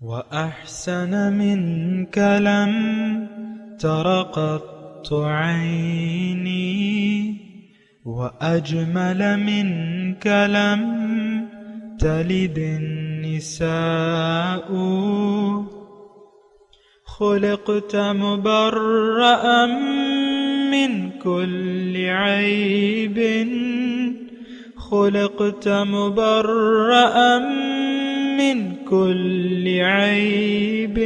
وأحسن منك لم تر قط عيني وأجمل منك لم تلد النساء خلقت مبرأ من كل عيب خلقت مبرأ من كل عيب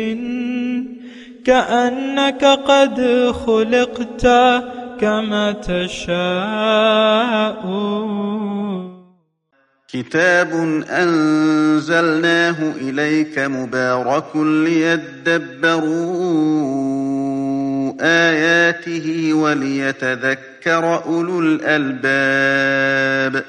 كأنك قد خلقت كما تشاء. كتاب أنزلناه إليك مبارك ليدبروا آياته وليتذكر أولو الألباب.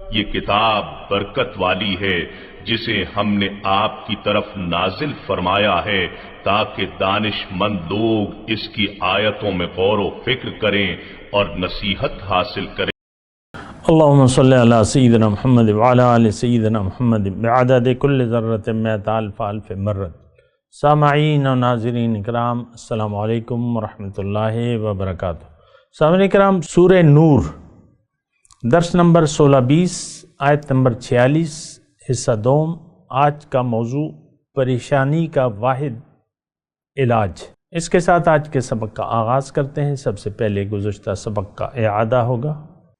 یہ کتاب برکت والی ہے جسے ہم نے آپ کی طرف نازل فرمایا ہے تاکہ دانش مند لوگ اس کی آیتوں میں غور و فکر کریں اور نصیحت حاصل کریں. اللہم صلی علی سیدنا محمد وعلی آل سیدنا محمد بعدد کل ذرۃ مئۃ الف الف مرۃ. سامعین و ناظرین اکرام، السلام علیکم ورحمۃ اللہ وبرکاتہ. سامعین اکرام، سورہ نور درس نمبر 16-20 آیت نمبر 46 حصہ دوم. آج کا موضوع پریشانی کا واحد علاج. اس کے ساتھ آج کے سبق کا آغاز کرتے ہیں. سب سے پہلے گزشتہ سبق کا اعادہ ہوگا.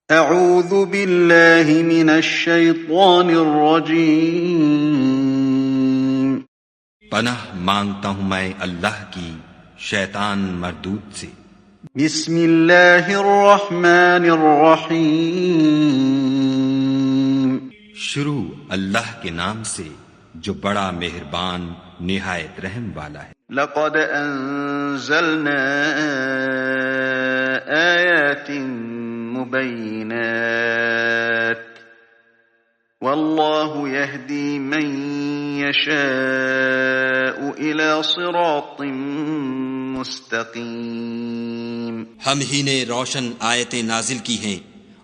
اعوذ باللہ من الشیطان الرجیم. پناہ مانگتا ہوں میں اللہ کی شیطان مردود سے. بسم اللہ الرحمن الرحیم. شروع اللہ کے نام سے جو بڑا مہربان نہایت رحم والا ہے. لقد انزلنا آیات مبینات واللہ یہدی من یشاء الی صراط مستقیم. ہم ہی نے روشن آیتیں نازل کی ہیں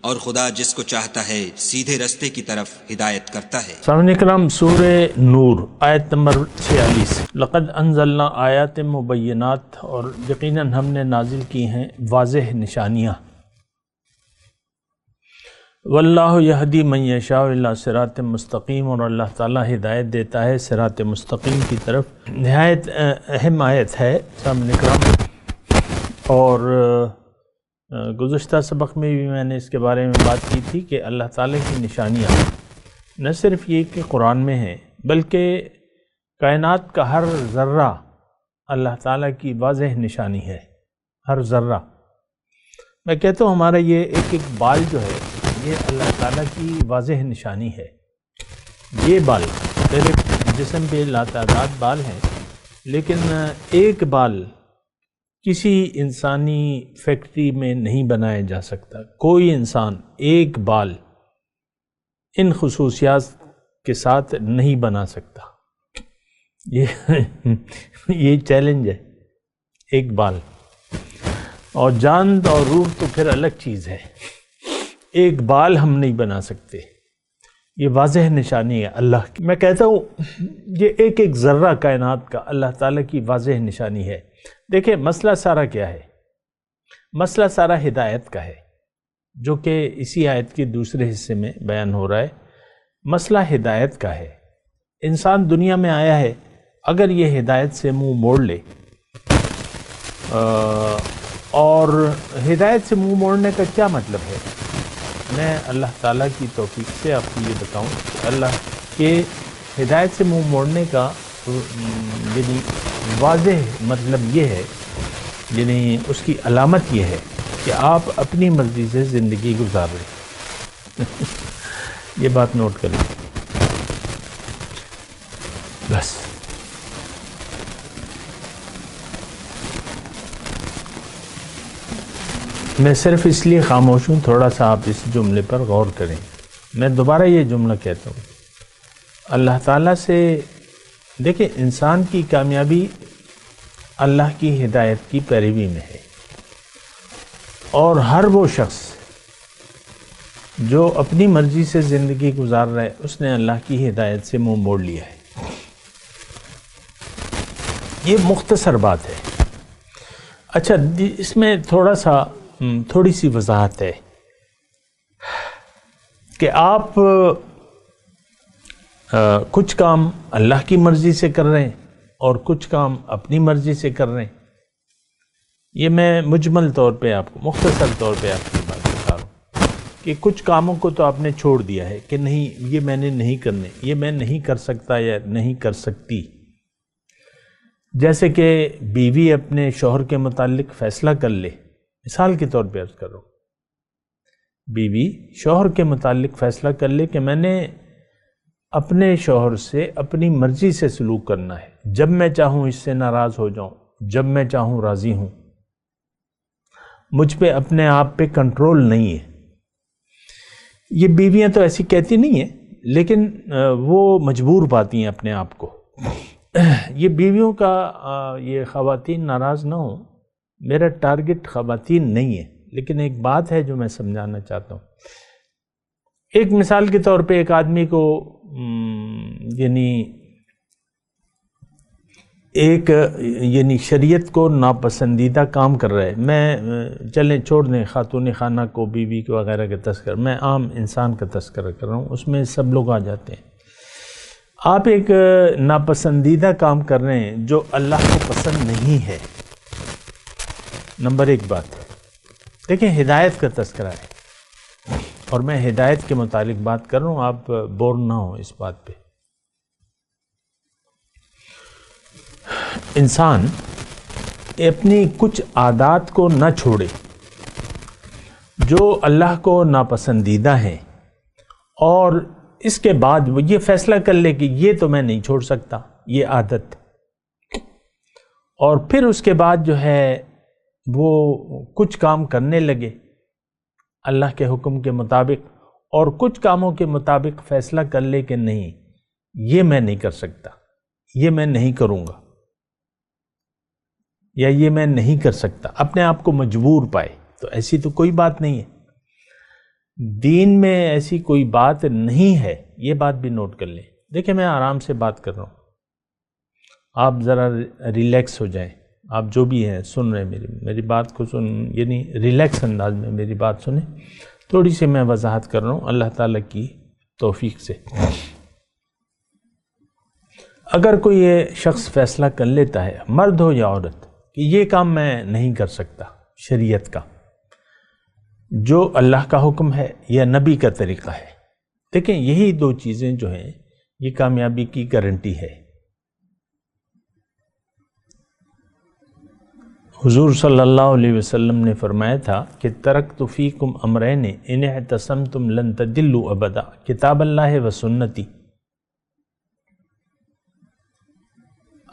اور خدا جس کو چاہتا ہے سیدھے رستے کی طرف ہدایت کرتا ہے. سامعین اکرام، سورہ نور آیت نمبر 46. لقد انزلنا آیات مبینات، اور یقیناً ہم نے نازل کی ہیں واضح نشانیاں. واللہ یہدی من یشاء الی صراط مستقیم، اور اللہ تعالیٰ ہدایت دیتا ہے صراط مستقیم کی طرف. نہایت اہم آیت ہے سامعین اکرام، اور گزشتہ سبق میں بھی میں نے اس کے بارے میں بات کی تھی کہ اللہ تعالیٰ کی نشانیاں نہ صرف یہ کہ قرآن میں ہیں، بلکہ کائنات کا ہر ذرہ اللہ تعالیٰ کی واضح نشانی ہے. ہر ذرہ، میں کہتا ہوں ہمارا یہ ایک ایک بال جو ہے یہ اللہ تعالیٰ کی واضح نشانی ہے. یہ بال میرے جسم پہ لاتعداد بال ہیں، لیکن ایک بال کسی انسانی فیکٹری میں نہیں بنایا جا سکتا. کوئی انسان ایک بال ان خصوصیات کے ساتھ نہیں بنا سکتا. یہ چیلنج ہے. ایک بال، اور جان اور روح تو پھر الگ چیز ہے. ایک بال ہم نہیں بنا سکتے. یہ واضح نشانی ہے اللہ کی. میں کہتا ہوں یہ ایک ایک ذرہ کائنات کا اللہ تعالیٰ کی واضح نشانی ہے. دیکھیں مسئلہ سارا کیا ہے؟ مسئلہ سارا ہدایت کا ہے، جو کہ اسی آیت کے دوسرے حصے میں بیان ہو رہا ہے. مسئلہ ہدایت کا ہے. انسان دنیا میں آیا ہے، اگر یہ ہدایت سے منہ موڑ لے، اور ہدایت سے منہ موڑنے کا کیا مطلب ہے؟ میں اللہ تعالیٰ کی توفیق سے آپ کو یہ بتاؤں کہ اللہ کے ہدایت سے منہ موڑنے کا یعنی واضح مطلب یہ ہے، یعنی اس کی علامت یہ ہے کہ آپ اپنی مرضی سے زندگی گزار رہے. یہ بات نوٹ کریں بس. میں صرف اس لیے خاموش ہوں، تھوڑا سا آپ اس جملے پر غور کریں. میں دوبارہ یہ جملہ کہتا ہوں، اللہ تعالیٰ سے دیکھیں انسان کی کامیابی اللہ کی ہدایت کی پیروی میں ہے، اور ہر وہ شخص جو اپنی مرضی سے زندگی گزار رہا ہے اس نے اللہ کی ہدایت سے منہ موڑ لیا ہے. یہ مختصر بات ہے۔ اچھا، اس میں تھوڑی سی وضاحت ہے کہ آپ کچھ کام اللہ کی مرضی سے کر رہے ہیں اور کچھ کام اپنی مرضی سے کر رہے ہیں۔ یہ میں مجمل طور پہ آپ کو، مختصر طور پہ آپ کی بات بتا رہا ہوں کہ کچھ کاموں کو تو آپ نے چھوڑ دیا ہے کہ نہیں، یہ میں نے نہیں کرنے، یہ میں نہیں کر سکتا یا نہیں کر سکتی۔ جیسے کہ بیوی اپنے شوہر کے متعلق فیصلہ کر لے، مثال کے طور پہ عرض کر رہا ہوں، بیوی شوہر کے متعلق فیصلہ کر لے کہ میں نے اپنے شوہر سے اپنی مرضی سے سلوک کرنا ہے، جب میں چاہوں اس سے ناراض ہو جاؤں، جب میں چاہوں راضی ہوں، مجھ پہ اپنے آپ پہ کنٹرول نہیں ہے۔ یہ بیویاں تو ایسی کہتی نہیں ہیں، لیکن وہ مجبور پاتی ہیں اپنے آپ کو۔ یہ بیویوں کا، یہ خواتین ناراض نہ ہوں، میرا ٹارگٹ خواتین نہیں ہے، لیکن ایک بات ہے جو میں سمجھانا چاہتا ہوں۔ ایک مثال کے طور پہ ایک آدمی کو یعنی شریعت کو ناپسندیدہ کام کر رہا ہے۔ میں چلیں چھوڑ دیں خاتون خانہ کو، بیوی کو وغیرہ کا تذکرہ، میں عام انسان کا تذکرہ کر رہا ہوں، اس میں سب لوگ آ جاتے ہیں۔ آپ ایک ناپسندیدہ کام کر رہے ہیں جو اللہ کو پسند نہیں ہے، نمبر ایک بات۔ دیکھیں، ہدایت کا تذکرہ ہے اور میں ہدایت کے متعلق بات کر رہا ہوں، آپ بور نہ ہوں اس بات پہ۔ انسان اپنی کچھ عادات کو نہ چھوڑے جو اللہ کو ناپسندیدہ ہیں، اور اس کے بعد وہ یہ فیصلہ کر لے کہ یہ تو میں نہیں چھوڑ سکتا، یہ عادت، اور پھر اس کے بعد جو ہے وہ کچھ کام کرنے لگے اللہ کے حکم کے مطابق، اور کچھ کاموں کے مطابق فیصلہ کر لے کہ نہیں، یہ میں نہیں کر سکتا، یہ میں نہیں کروں گا، یا یہ میں نہیں کر سکتا، اپنے آپ کو مجبور پائے، تو ایسی تو کوئی بات نہیں ہے۔ دین میں ایسی کوئی بات نہیں ہے، یہ بات بھی نوٹ کر لیں۔ دیکھیں، میں آرام سے بات کر رہا ہوں، آپ ذرا ریلیکس ہو جائیں، آپ جو بھی ہیں سن رہے ہیں میری بات کو یعنی ریلیکس انداز میں میری بات سنیں۔ تھوڑی سی میں وضاحت کر رہا ہوں اللہ تعالیٰ کی توفیق سے۔ اگر کوئی یہ شخص فیصلہ کر لیتا ہے، مرد ہو یا عورت، کہ یہ کام میں نہیں کر سکتا شریعت کا، جو اللہ کا حکم ہے یا نبی کا طریقہ ہے، دیکھیں یہی دو چیزیں جو ہیں یہ کامیابی کی گارنٹی ہے۔ حضور صلی اللہ علیہ وسلم نے فرمایا تھا کہ ترکت فیکم امرین ان اعتصمتم لن تضلوا ابدا، کتاب اللہ و سنتی۔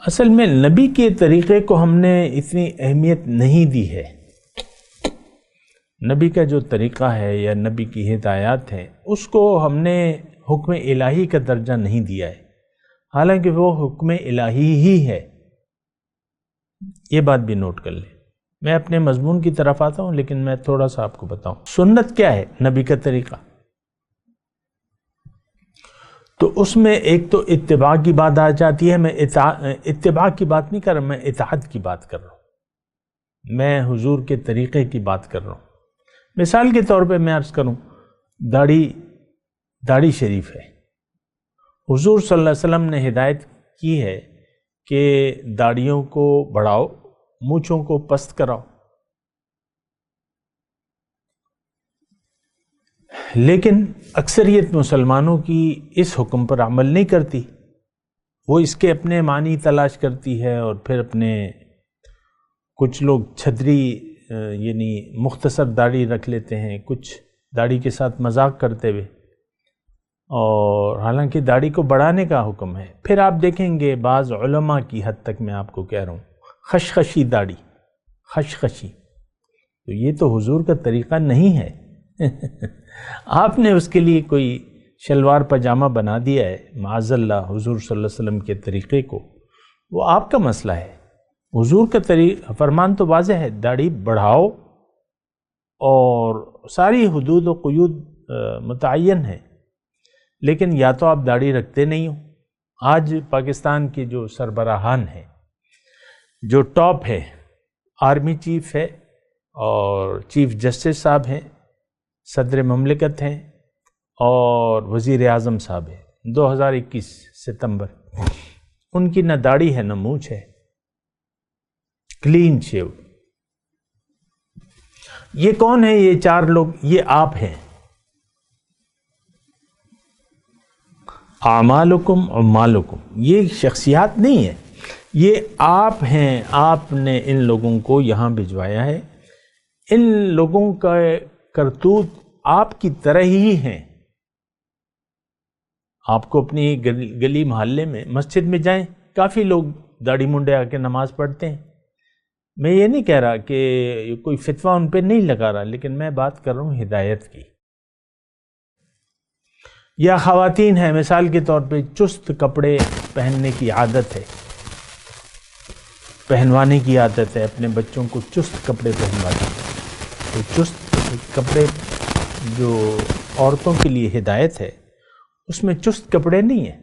اصل میں نبی کے طریقے کو ہم نے اتنی اہمیت نہیں دی ہے۔ نبی کا جو طریقہ ہے یا نبی کی ہدایات ہیں، اس کو ہم نے حکم الہی کا درجہ نہیں دیا ہے، حالانکہ وہ حکم الہی ہی ہے۔ یہ بات بھی نوٹ کر لیں۔ میں اپنے مضمون کی طرف آتا ہوں، لیکن میں تھوڑا سا آپ کو بتاؤں سنت کیا ہے، نبی کا طریقہ۔ تو اس میں ایک تو اتباع کی بات آ جاتی ہے۔ میں اتباع کی بات نہیں کر رہا، میں اطاعت کی بات کر رہا ہوں، میں حضور کے طریقے کی بات کر رہا ہوں۔ مثال کے طور پہ میں عرض کروں، داڑھی شریف ہے، حضور صلی اللہ علیہ وسلم نے ہدایت کی ہے کہ داڑھیوں کو بڑھاؤ، مونچھوں کو پست کراؤ، لیکن اکثریت مسلمانوں کی اس حکم پر عمل نہیں کرتی، وہ اس کے اپنے معنی تلاش کرتی ہے، اور پھر اپنے کچھ لوگ چھتری یعنی مختصر داڑھی رکھ لیتے ہیں، کچھ داڑھی کے ساتھ مذاق کرتے ہوئے، اور حالانکہ داڑھی کو بڑھانے کا حکم ہے۔ پھر آپ دیکھیں گے بعض علماء کی حد تک میں آپ کو کہہ رہا ہوں، خشخشی داڑھی، خشخشی، تو یہ تو حضور کا طریقہ نہیں ہے۔ آپ نے اس کے لیے کوئی شلوار پاجامہ بنا دیا ہے، معاذ اللہ، حضور صلی اللہ علیہ وسلم کے طریقے کو، وہ آپ کا مسئلہ ہے۔ حضور کا فرمان تو واضح ہے، داڑھی بڑھاؤ، اور ساری حدود و قیود متعین ہیں، لیکن یا تو آپ داڑھی رکھتے نہیں ہو۔ آج پاکستان کے جو سربراہان ہیں جو ٹاپ ہے، آرمی چیف ہے اور چیف جسٹس صاحب ہیں، صدر مملکت ہیں اور وزیر اعظم صاحب ہیں، 2021 ستمبر، ان کی نہ داڑھی ہے نہ مونچھ ہے، کلین شیو۔ یہ کون ہے؟ یہ 4 لوگ، یہ آپ ہیں۔ اعمالکم عمالکم، یہ شخصیات نہیں ہے، یہ آپ ہیں۔ آپ نے ان لوگوں کو یہاں بھجوایا ہے، ان لوگوں کا کرتوت آپ کی طرح ہی ہیں۔ آپ کو اپنی گلی محلے میں، مسجد میں جائیں، کافی لوگ داڑھی منڈے آ کے نماز پڑھتے ہیں۔ میں یہ نہیں کہہ رہا کہ کوئی فتویٰ ان پہ نہیں لگا رہا، لیکن میں بات کر رہا ہوں ہدایت کی۔ یا خواتین ہیں، مثال کے طور پہ چست کپڑے پہننے کی عادت ہے، پہنوانے کی عادت ہے، اپنے بچوں کو چست کپڑے پہنواتے ہیں۔ تو چست کپڑے جو عورتوں کے لیے ہدایت ہے، اس میں چست کپڑے نہیں ہیں۔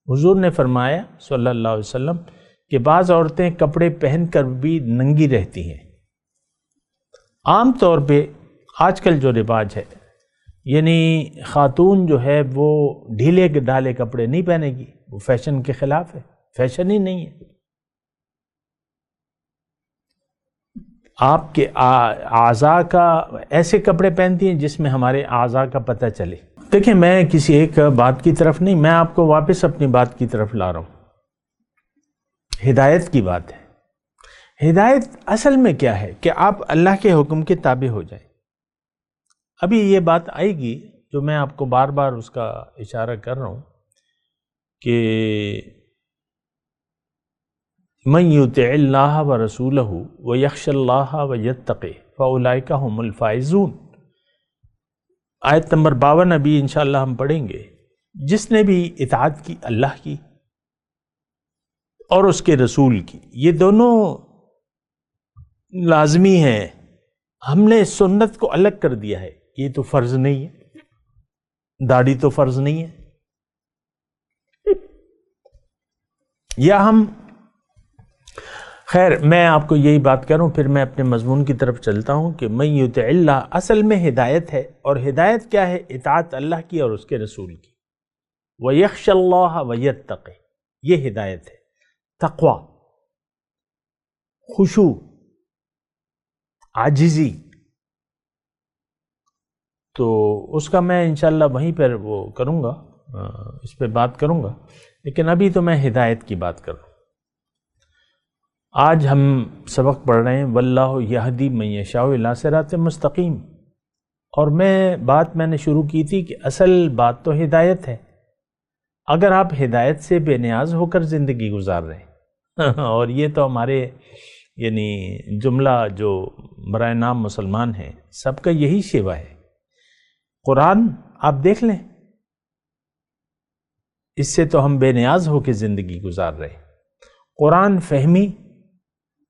حضور نے فرمایا صلی اللہ علیہ وسلم کہ بعض عورتیں کپڑے پہن کر بھی ننگی رہتی ہیں۔ عام طور پہ آج کل جو رواج ہے، یعنی خاتون جو ہے وہ ڈھیلے ڈھالے کپڑے نہیں پہنے گی، وہ فیشن کے خلاف ہے، فیشن ہی نہیں ہے۔ آپ کے اعضاء کا ایسے کپڑے پہنتی ہیں جس میں ہمارے اعضاء کا پتہ چلے۔ دیکھیں، میں کسی ایک بات کی طرف نہیں، میں آپ کو واپس اپنی بات کی طرف لا رہا ہوں۔ ہدایت کی بات ہے۔ ہدایت اصل میں کیا ہے کہ آپ اللہ کے حکم کے تابع ہو جائیں۔ ابھی یہ بات آئے گی جو میں آپ کو بار بار اس کا اشارہ کر رہا ہوں کہ من یطع اللہ ورسولہ ویخشی اللہ ویتقی فاولئک هم الفائزون۔ آیت نمبر 52 ابھی انشاءاللہ ہم پڑھیں گے۔ جس نے بھی اطاعت کی اللہ کی اور اس کے رسول کی، یہ دونوں لازمی ہیں۔ ہم نے سنت کو الگ کر دیا ہے، یہ تو فرض نہیں ہے، داڑھی تو فرض نہیں ہے۔ یا ہم، خیر میں آپ کو یہی بات کروں، پھر میں اپنے مضمون کی طرف چلتا ہوں کہ من یطع اللہ اصل میں ہدایت ہے، اور ہدایت کیا ہے؟ اطاعت اللہ کی اور اس کے رسول کی۔ وَيَخْشَ اللَّهَ وَيَتَّقِ، یہ ہدایت ہے۔ تقوی، خشوع، عاجزی، تو اس کا میں انشاءاللہ وہیں پر وہ کروں گا، اس پہ بات کروں گا، لیکن ابھی تو میں ہدایت کی بات کر رہا ہوں۔ آج ہم سبق پڑھ رہے ہیں واللہ یہدی من یشاء الی صراط مستقیم، اور بات میں نے شروع کی تھی کہ اصل بات تو ہدایت ہے۔ اگر آپ ہدایت سے بے نیاز ہو کر زندگی گزار رہے ہیں اور یہ تو ہمارے یعنی جملہ جو برائے نام مسلمان ہیں سب کا یہی شیوہ ہے۔ قرآن آپ دیکھ لیں، اس سے تو ہم بے نیاز ہو کے زندگی گزار رہے ہیں۔ قرآن فہمی،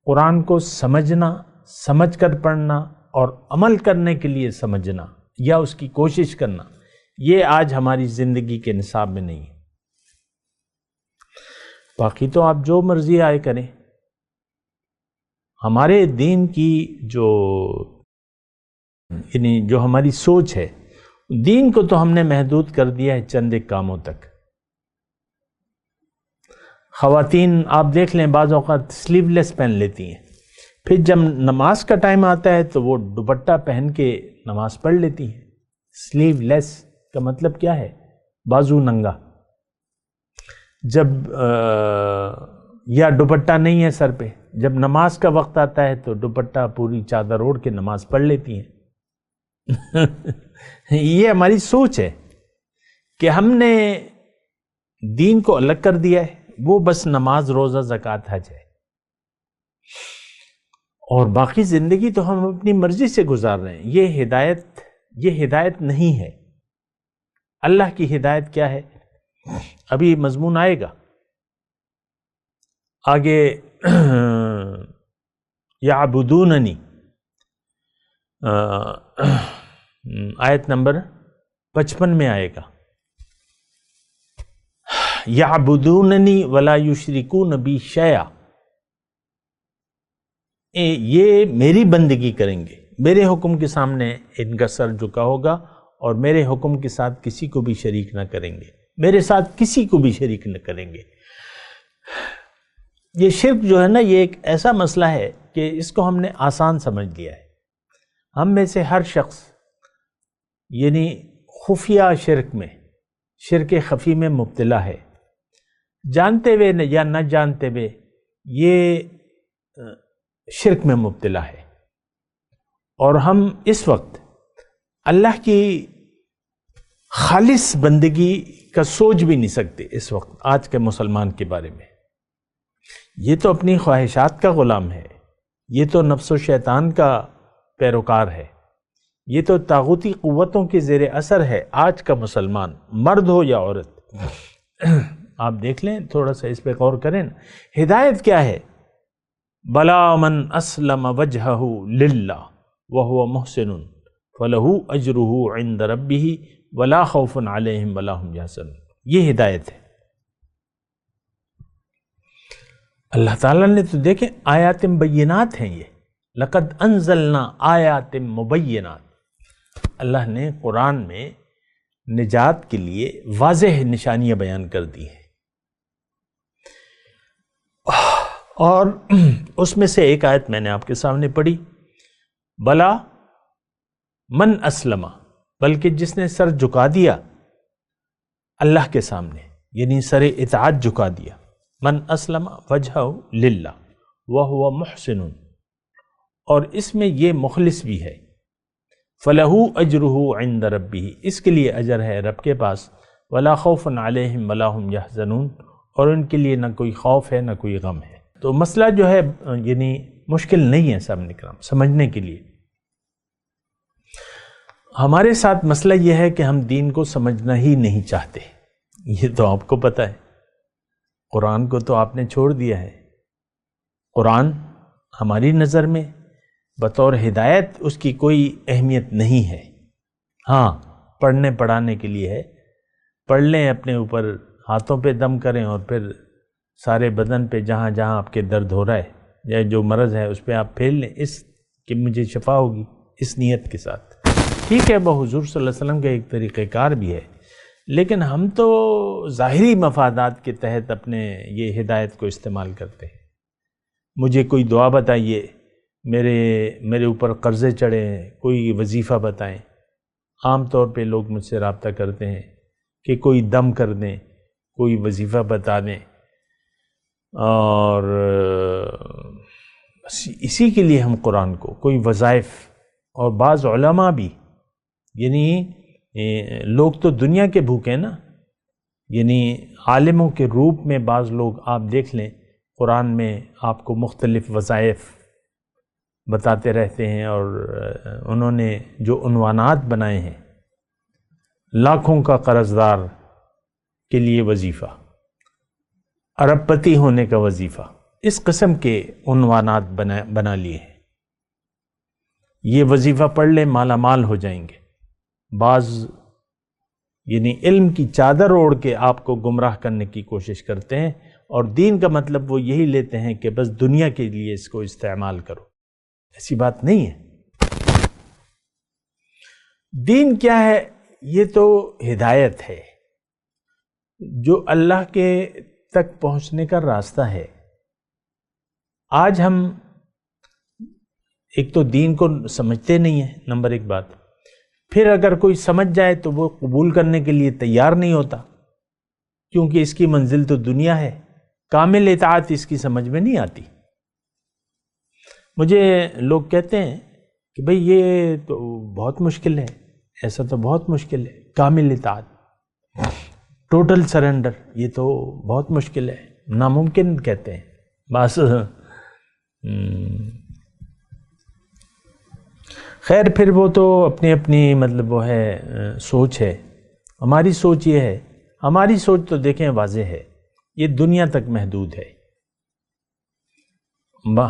قرآن کو سمجھنا، سمجھ کر پڑھنا اور عمل کرنے کے لیے سمجھنا یا اس کی کوشش کرنا، یہ آج ہماری زندگی کے نصاب میں نہیں ہے۔ باقی تو آپ جو مرضی آئے کریں، ہمارے دین کی یعنی جو ہماری سوچ ہے، دین کو تو ہم نے محدود کر دیا ہے چند ایک کاموں تک۔ خواتین آپ دیکھ لیں بعض اوقات سلیو لیس پہن لیتی ہیں، پھر جب نماز کا ٹائم آتا ہے تو وہ دوپٹہ پہن کے نماز پڑھ لیتی ہیں۔ سلیو لیس کا مطلب کیا ہے؟ بازو ننگا۔ جب یا دوپٹہ نہیں ہے سر پہ، جب نماز کا وقت آتا ہے تو دوپٹہ پوری چادر اوڑھ کے نماز پڑھ لیتی ہیں۔ یہ ہماری سوچ ہے کہ ہم نے دین کو الگ کر دیا ہے، وہ بس نماز، روزہ، زکوٰۃ، حج ہے، اور باقی زندگی تو ہم اپنی مرضی سے گزار رہے ہیں۔ یہ ہدایت نہیں ہے۔ اللہ کی ہدایت کیا ہے؟ ابھی مضمون آئے گا آگے، یعبدوننی، آیت نمبر 55 میں آئے گا، یعبدوننی ولا یشرکون بی شیئا۔ یہ میری بندگی کریں گے، میرے حکم کے سامنے ان کا سر جھکا ہوگا اور میرے حکم کے ساتھ کسی کو بھی شریک نہ کریں گے، میرے ساتھ کسی کو بھی شریک نہ کریں گے۔ یہ شرک جو ہے نا، یہ ایک ایسا مسئلہ ہے کہ اس کو ہم نے آسان سمجھ لیا ہے۔ ہم میں سے ہر شخص یعنی خفیہ شرک میں، شرک خفی میں مبتلا ہے، جانتے ہوئے یا نہ جانتے ہوئے یہ شرک میں مبتلا ہے، اور ہم اس وقت اللہ کی خالص بندگی کا سوچ بھی نہیں سکتے اس وقت آج کے مسلمان کے بارے میں۔ یہ تو اپنی خواہشات کا غلام ہے، یہ تو نفس و شیطان کا پیروکار ہے، یہ تو طاغوتی قوتوں کے زیر اثر ہے آج کا مسلمان، مرد ہو یا عورت۔ آپ دیکھ لیں، تھوڑا سا اس پہ غور کریں۔ ہدایت کیا ہے؟ بلا من اسلم وجہہ للہ وہو محسن فلہ اجرہ عند ربہ ولا خوف علیہم ولا ہم یحزنون۔ یہ ہدایت ہے۔ اللہ تعالیٰ نے تو دیکھیں آیات بینات ہیں، یہ لقد انزلنا آیات مبینات، اللہ نے قرآن میں نجات کے لیے واضح نشانیاں بیان کر دی ہیں، اور اس میں سے ایک آیت میں نے آپ کے سامنے پڑھی، بلا من اسلم، بلکہ جس نے سر جھکا دیا اللہ کے سامنے، یعنی سر اطاعت جھکا دیا، من اسلم وجہہ للہ وہو محسن، اور اس میں یہ مخلص بھی ہے، فلہ اجرہ عند ربہ، اس کے لیے اجر ہے رب کے پاس، ولا خوف علیہم ولا ہم یحزنون، اور ان کے لیے نہ کوئی خوف ہے نہ کوئی غم ہے۔ تو مسئلہ جو ہے یعنی مشکل نہیں ہے سامنے کرام سمجھنے کے لیے۔ ہمارے ساتھ مسئلہ یہ ہے کہ ہم دین کو سمجھنا ہی نہیں چاہتے، یہ تو آپ کو پتہ ہے۔ قرآن کو تو آپ نے چھوڑ دیا ہے، قرآن ہماری نظر میں بطور ہدایت اس کی کوئی اہمیت نہیں ہے، ہاں پڑھنے پڑھانے کے لیے ہے، پڑھ لیں، اپنے اوپر ہاتھوں پہ دم کریں، اور پھر سارے بدن پہ جہاں جہاں آپ کے درد ہو رہا ہے یا جو مرض ہے اس پہ آپ پھیل لیں، اس کہ مجھے شفا ہوگی، اس نیت کے ساتھ۔ ٹھیک ہے، وہ حضور صلی اللہ علیہ وسلم کا ایک طریقہ کار بھی ہے، لیکن ہم تو ظاہری مفادات کے تحت اپنے یہ ہدایت کو استعمال کرتے ہیں۔ مجھے کوئی دعا بتائیے، میرے اوپر قرضے چڑھے ہیں، کوئی وظیفہ بتائیں۔ عام طور پہ لوگ مجھ سے رابطہ کرتے ہیں کہ کوئی دم کر دیں، کوئی وظیفہ بتا دیں، اور اسی کے لیے ہم قرآن کو کوئی وظائف، اور بعض علماء بھی، یعنی لوگ تو دنیا کے بھوکے نا، یعنی عالموں کے روپ میں بعض لوگ آپ دیکھ لیں قرآن میں آپ کو مختلف وظائف بتاتے رہتے ہیں، اور انہوں نے جو عنوانات بنائے ہیں، لاکھوں کا قرضدار کے لیے وظیفہ، ارب پتی ہونے کا وظیفہ، اس قسم کے عنوانات بنا لیے ہیں۔ یہ وظیفہ پڑھ لیں مالا مال ہو جائیں گے۔ بعض یعنی علم کی چادر اوڑھ کے آپ کو گمراہ کرنے کی کوشش کرتے ہیں، اور دین کا مطلب وہ یہی لیتے ہیں کہ بس دنیا کے لیے اس کو استعمال کرو۔ ایسی بات نہیں ہے۔ دین کیا ہے؟ یہ تو ہدایت ہے، جو اللہ کے تک پہنچنے کا راستہ ہے۔ آج ہم ایک تو دین کو سمجھتے نہیں ہیں، نمبر ایک بات، پھر اگر کوئی سمجھ جائے تو وہ قبول کرنے کے لیے تیار نہیں ہوتا، کیونکہ اس کی منزل تو دنیا ہے، کامل اطاعت اس کی سمجھ میں نہیں آتی۔ مجھے لوگ کہتے ہیں کہ بھئی یہ تو بہت مشکل ہے، ایسا تو بہت مشکل ہے، کامل اطاعت، ٹوٹل سرنڈر، یہ تو بہت مشکل ہے، ناممکن کہتے ہیں۔ بس خیر، پھر وہ تو اپنی اپنی مطلب وہ ہے سوچ ہے۔ ہماری سوچ یہ ہے، ہماری سوچ تو دیکھیں واضح ہے، یہ دنیا تک محدود ہے۔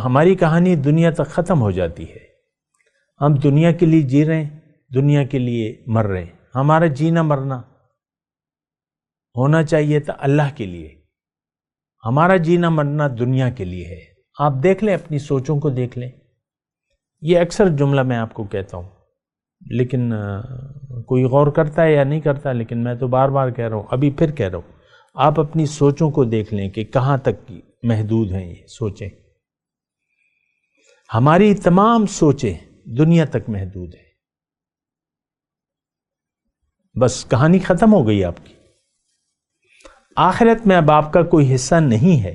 ہماری کہانی دنیا تک ختم ہو جاتی ہے۔ ہم دنیا کے لیے جی رہے ہیں، دنیا کے لیے مر رہے ہیں۔ ہمارا جینا مرنا ہونا چاہیے تھا اللہ کے لیے، ہمارا جینا مرنا دنیا کے لیے ہے۔ آپ دیکھ لیں، اپنی سوچوں کو دیکھ لیں. یہ اکثر جملہ میں آپ کو کہتا ہوں، لیکن کوئی غور کرتا ہے یا نہیں کرتا، لیکن میں تو بار بار کہہ رہا ہوں، ابھی پھر کہہ رہا ہوں، آپ اپنی سوچوں کو دیکھ لیں کہ کہاں تک محدود ہیں یہ سوچیں. ہماری تمام سوچیں دنیا تک محدود ہیں. بس کہانی ختم ہو گئی آپ کی. آخرت میں اب آپ کا کوئی حصہ نہیں ہے،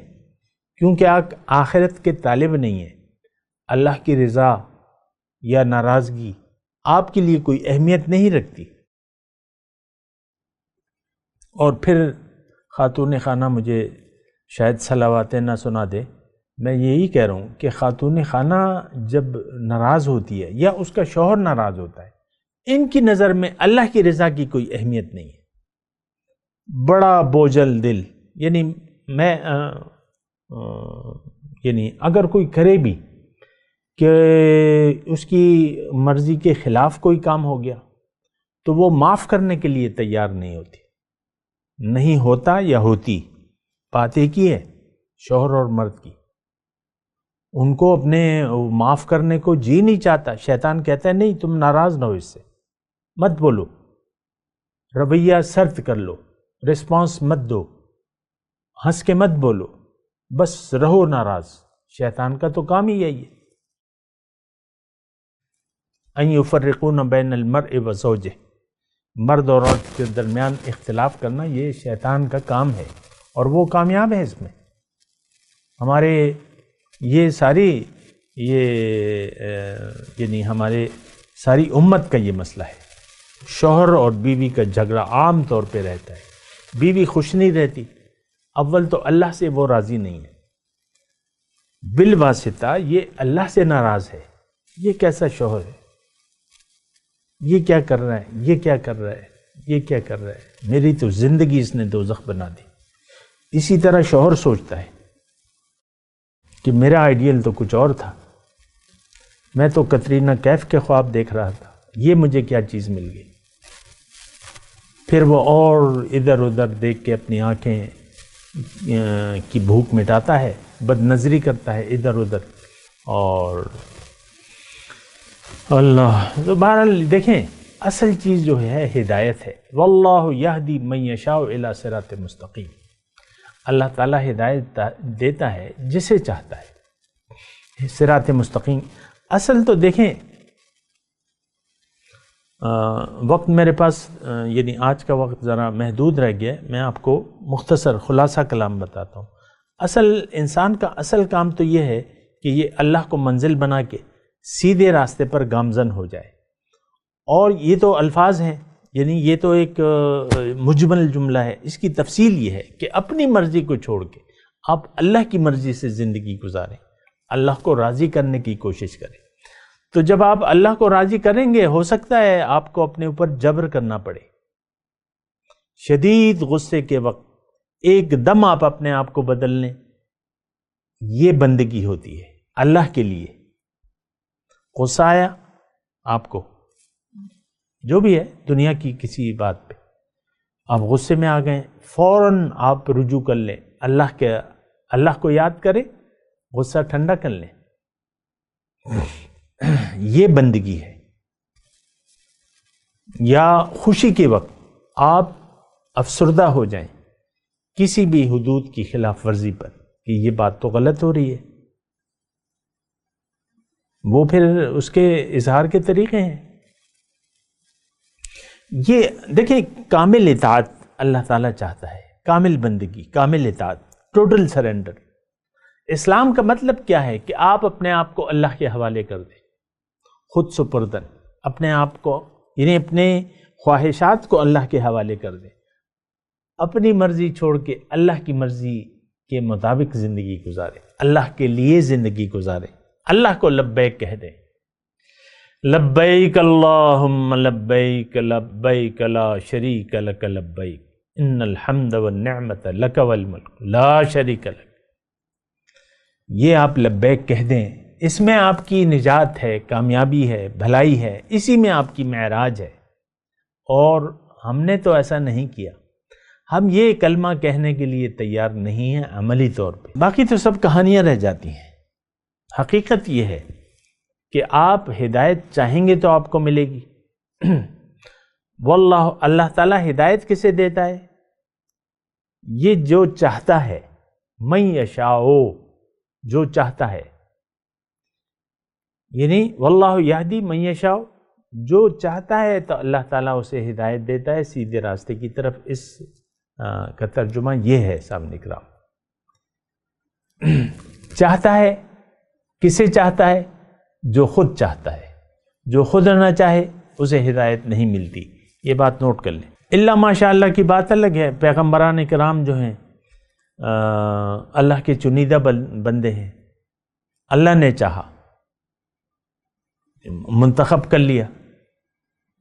کیونکہ آپ آخرت کے طالب نہیں ہیں. اللہ کی رضا یا ناراضگی آپ کے لیے کوئی اہمیت نہیں رکھتی. اور پھر خاتون خانہ مجھے شاید صلواتیں نہ سنا دے، میں یہی کہہ رہا ہوں کہ خاتون خانہ جب ناراض ہوتی ہے یا اس کا شوہر ناراض ہوتا ہے، ان کی نظر میں اللہ کی رضا کی کوئی اہمیت نہیں ہے. بڑا بوجھل دل، یعنی میں یعنی اگر کوئی کرے بھی کہ اس کی مرضی کے خلاف کوئی کام ہو گیا تو وہ معاف کرنے کے لیے تیار نہیں ہوتی. نہیں ہوتا یا ہوتی، بات ایک ہی ہے شوہر اور مرد کی. ان کو اپنے معاف کرنے کو جی نہیں چاہتا. شیطان کہتا ہے نہیں، تم ناراض نہ ہو، اس سے مت بولو، رویہ سرد کر لو، رسپانس مت دو، ہنس کے مت بولو، بس رہو ناراض. شیطان کا تو کام ہی یہی ہے. ان یفرقون بین المرء وزوجہ، مرد اور عورت کے درمیان اختلاف کرنا یہ شیطان کا کام ہے، اور وہ کامیاب ہے اس میں. ہمارے یہ ساری یعنی ہمارے ساری امت کا یہ مسئلہ ہے. شوہر اور بیوی کا جھگڑا عام طور پہ رہتا ہے. بیوی خوش نہیں رہتی، اول تو اللہ سے وہ راضی نہیں ہے، بالواسطہ یہ اللہ سے ناراض ہے. یہ کیسا شوہر ہے، یہ کیا کر رہا ہے، یہ کیا کر رہا ہے، یہ کیا کر رہا ہے، میری تو زندگی اس نے دوزخ بنا دی. اسی طرح شوہر سوچتا ہے کہ میرا آئیڈیل تو کچھ اور تھا، میں تو کترینہ کیف کے خواب دیکھ رہا تھا، یہ مجھے کیا چیز مل گئی. پھر وہ اور ادھر ادھر دیکھ کے اپنی آنکھیں کی بھوک مٹاتا ہے، بد نظری کرتا ہے ادھر ادھر. اور اللہ تو بہرحال دیکھیں، اصل چیز جو ہے ہدایت ہے. واللہ یہدی من یشاء الی صراط مستقیم. اللہ تعالیٰ ہدایت دیتا ہے جسے چاہتا ہے صراط مستقیم. اصل تو دیکھیں، وقت میرے پاس یعنی آج کا وقت ذرا محدود رہ گیا، میں آپ کو مختصر خلاصہ کلام بتاتا ہوں. اصل انسان کا اصل کام تو یہ ہے کہ یہ اللہ کو منزل بنا کے سیدھے راستے پر گامزن ہو جائے. اور یہ تو الفاظ ہیں، یعنی یہ تو ایک مجمل جملہ ہے. اس کی تفصیل یہ ہے کہ اپنی مرضی کو چھوڑ کے آپ اللہ کی مرضی سے زندگی گزاریں، اللہ کو راضی کرنے کی کوشش کریں. تو جب آپ اللہ کو راضی کریں گے، ہو سکتا ہے آپ کو اپنے اوپر جبر کرنا پڑے. شدید غصے کے وقت ایک دم آپ اپنے آپ کو بدل لیں، یہ بندگی ہوتی ہے اللہ کے لیے. غصہ آیا آپ کو، جو بھی ہے دنیا کی کسی بات پہ، آپ غصے میں آ گئے، فوراً آپ رجوع کر لیں، اللہ کو یاد کریں، غصہ ٹھنڈا کر لیں. یہ بندگی ہے. یا خوشی کے وقت آپ افسردہ ہو جائیں کسی بھی حدود کی خلاف ورزی پر کہ یہ بات تو غلط ہو رہی ہے، وہ پھر اس کے اظہار کے طریقے ہیں. یہ دیکھیں، کامل اطاعت اللہ تعالیٰ چاہتا ہے، کامل بندگی، کامل اطاعت، ٹوٹل سرنڈر. اسلام کا مطلب کیا ہے کہ آپ اپنے آپ کو اللہ کے حوالے کر دیں، خود سپردن، اپنے آپ کو یعنی اپنے خواہشات کو اللہ کے حوالے کر دیں، اپنی مرضی چھوڑ کے اللہ کی مرضی کے مطابق زندگی گزاریں، اللہ کے لیے زندگی گزاریں، اللہ کو لبیک کہہ دیں. لبیک اللہم لبیک لبیک لا شریک لک لبیک ان الحمد والنعمت لک والملک لا شریک لک. یہ آپ لبیک کہہ دیں، اس میں آپ کی نجات ہے، کامیابی ہے، بھلائی ہے، اسی میں آپ کی معراج ہے. اور ہم نے تو ایسا نہیں کیا. ہم یہ کلمہ کہنے کے لیے تیار نہیں ہیں عملی طور پہ. باقی تو سب کہانیاں رہ جاتی ہیں. حقیقت یہ ہے کہ آپ ہدایت چاہیں گے تو آپ کو ملے گی۔ واللہ، اللہ تعالیٰ ہدایت کسے دیتا ہے؟ یہ جو چاہتا ہے، من یشاء، جو چاہتا ہے، یعنی واللہ یہدی من یشاء، جو چاہتا ہے تو اللہ تعالیٰ اسے ہدایت دیتا ہے سیدھے راستے کی طرف۔ اس کا ترجمہ یہ ہے سامنے کرام، چاہتا ہے، کسے چاہتا ہے؟ جو خود چاہتا ہے، جو خود نہ چاہے اسے ہدایت نہیں ملتی۔ یہ بات نوٹ کر لیں۔ اللہ ماشاء اللہ کی بات الگ ہے، پیغمبران کرام جو ہیں اللہ کے چنیدہ بندے ہیں، اللہ نے چاہا، منتخب کر لیا۔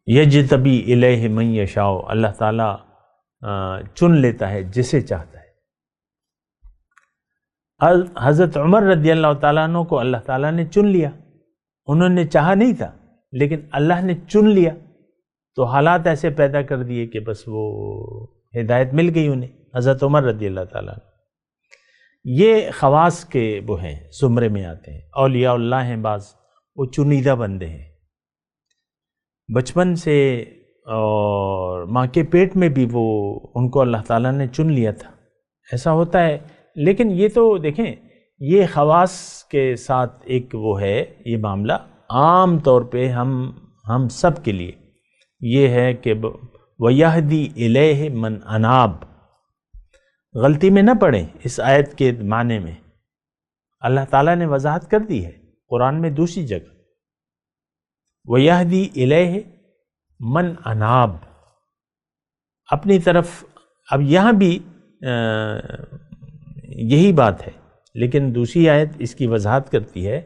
یجتبی الیہ من یشاء، اللہ تعالیٰ چن لیتا ہے جسے چاہتا ہے۔ حضرت عمر رضی اللہ تعالیٰ عنہ کو اللہ تعالیٰ نے چن لیا، انہوں نے چاہا نہیں تھا لیکن اللہ نے چن لیا، تو حالات ایسے پیدا کر دیے کہ بس وہ ہدایت مل گئی انہیں، حضرت عمر رضی اللہ تعالیٰ عنہ۔ یہ خواص کے وہ ہیں، زمرے میں آتے ہیں، اولیاء اللہ ہیں بعض، وہ چنیدہ بندے ہیں، بچپن سے اور ماں کے پیٹ میں بھی وہ ان کو اللہ تعالیٰ نے چن لیا تھا، ایسا ہوتا ہے۔ لیکن یہ تو دیکھیں، یہ خواص کے ساتھ ایک وہ ہے یہ معاملہ، عام طور پہ ہم سب کے لیے یہ ہے کہ وَيَهْدِي إِلَيْهِ مَنْ أَنَابَ، غلطی میں نہ پڑھیں اس آیت کے معنی میں، اللہ تعالیٰ نے وضاحت کر دی ہے قرآن میں دوسری جگہ، وَيَهْدِي إِلَيْهِ مَنْ أَنَابَ، اپنی طرف۔ اب یہاں بھی یہی بات ہے، لیکن دوسری آیت اس کی وضاحت کرتی ہے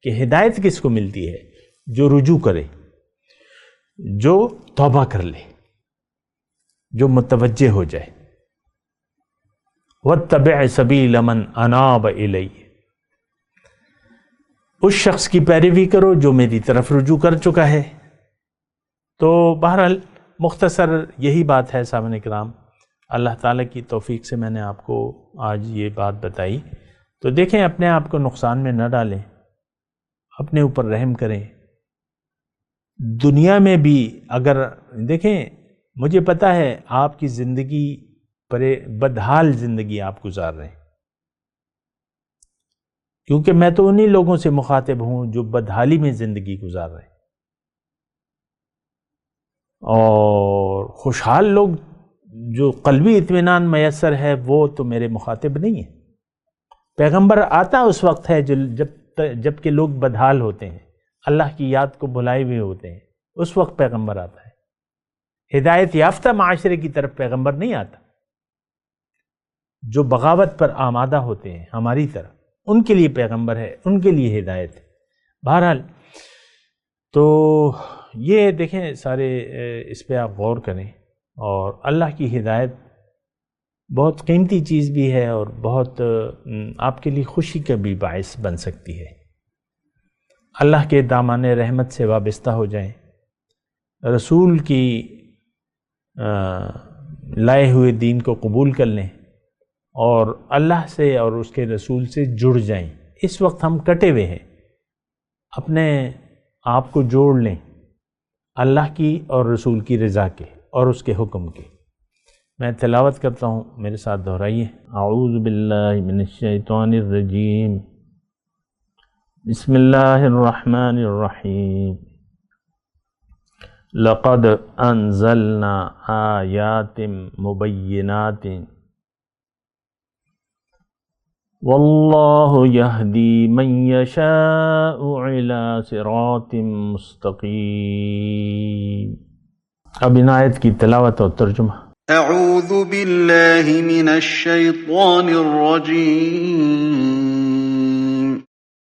کہ ہدایت کس کو ملتی ہے؟ جو رجوع کرے، جو توبہ کر لے، جو متوجہ ہو جائے۔ وَاتَّبِعْ سَبِيلَ مَنْ أَنَابَ إِلَيَّ، اس شخص کی پیروی کرو جو میری طرف رجوع کر چکا ہے۔ تو بہرحال مختصر یہی بات ہے سامعین کرام، اللہ تعالیٰ کی توفیق سے میں نے آپ کو آج یہ بات بتائی۔ تو دیکھیں، اپنے آپ کو نقصان میں نہ ڈالیں، اپنے اوپر رحم کریں۔ دنیا میں بھی اگر دیکھیں، مجھے پتہ ہے آپ کی زندگی بدحال زندگی آپ گزار رہے ہیں، کیونکہ میں تو انہی لوگوں سے مخاطب ہوں جو بدحالی میں زندگی گزار رہے ہیں، اور خوشحال لوگ جو قلبی اطمینان میسر ہے وہ تو میرے مخاطب نہیں ہیں۔ پیغمبر آتا اس وقت ہے جب کہ لوگ بدحال ہوتے ہیں، اللہ کی یاد کو بھلائے ہوئے ہوتے ہیں، اس وقت پیغمبر آتا ہے۔ ہدایت یافتہ معاشرے کی طرف پیغمبر نہیں آتا، جو بغاوت پر آمادہ ہوتے ہیں ہماری طرح، ان کے لیے پیغمبر ہے، ان کے لیے ہدایت ہے۔ بہرحال تو یہ دیکھیں سارے، اس پہ آپ غور کریں، اور اللہ کی ہدایت بہت قیمتی چیز بھی ہے اور بہت آپ کے لیے خوشی کا بھی باعث بن سکتی ہے۔ اللہ کے دامان رحمت سے وابستہ ہو جائیں، رسول کی لائے ہوئے دین کو قبول کر لیں، اور اللہ سے اور اس کے رسول سے جڑ جائیں۔ اس وقت ہم کٹے ہوئے ہیں، اپنے آپ کو جوڑ لیں اللہ کی اور رسول کی رضا کے اور اس کے حکم کے۔ میں تلاوت کرتا ہوں، میرے ساتھ دہرائیے۔ اعوذ باللہ من الشیطان الرجیم، بسم اللہ الرحمن الرحیم، لقد انزلنا آیات مبینات واللہ یہدی من یشاء الی صراط مستقیم۔ اب ان آیت کی تلاوت اور ترجمہ۔ اعوذ باللہ من الشیطان الرجیم،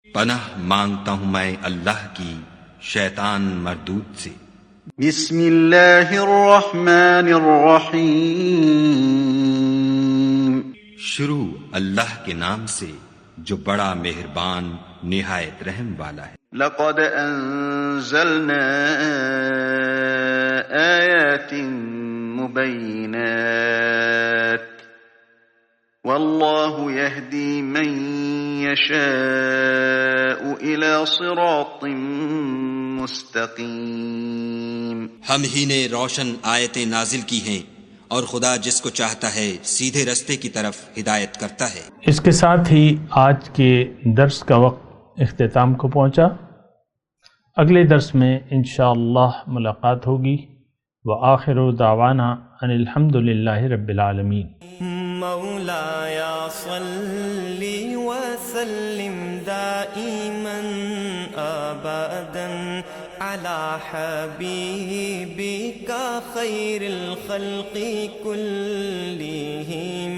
پناہ مانگتا ہوں میں اللہ کی شیطان مردود سے۔ بسم اللہ الرحمن الرحیم، شروع اللہ کے نام سے جو بڑا مہربان نہایت رحم والا ہے۔ لقد انزلنا آیات مبینات والله يهدي من يشاء إلى صراط مستقيم. ہم ہی نے روشن آیتیں نازل کی ہیں اور خدا جس کو چاہتا ہے سیدھے رستے کی طرف ہدایت کرتا ہے. اس کے ساتھ ہی آج کے درس کا وقت اختتام کو پہنچا. اگلے درس میں انشاءاللہ ملاقات ہوگی. وآخر دعوانا ان الحمد للہ رب العالمین. مولاي صل وسلم دائما أبدا على حبيبك خير الخلق كلهم.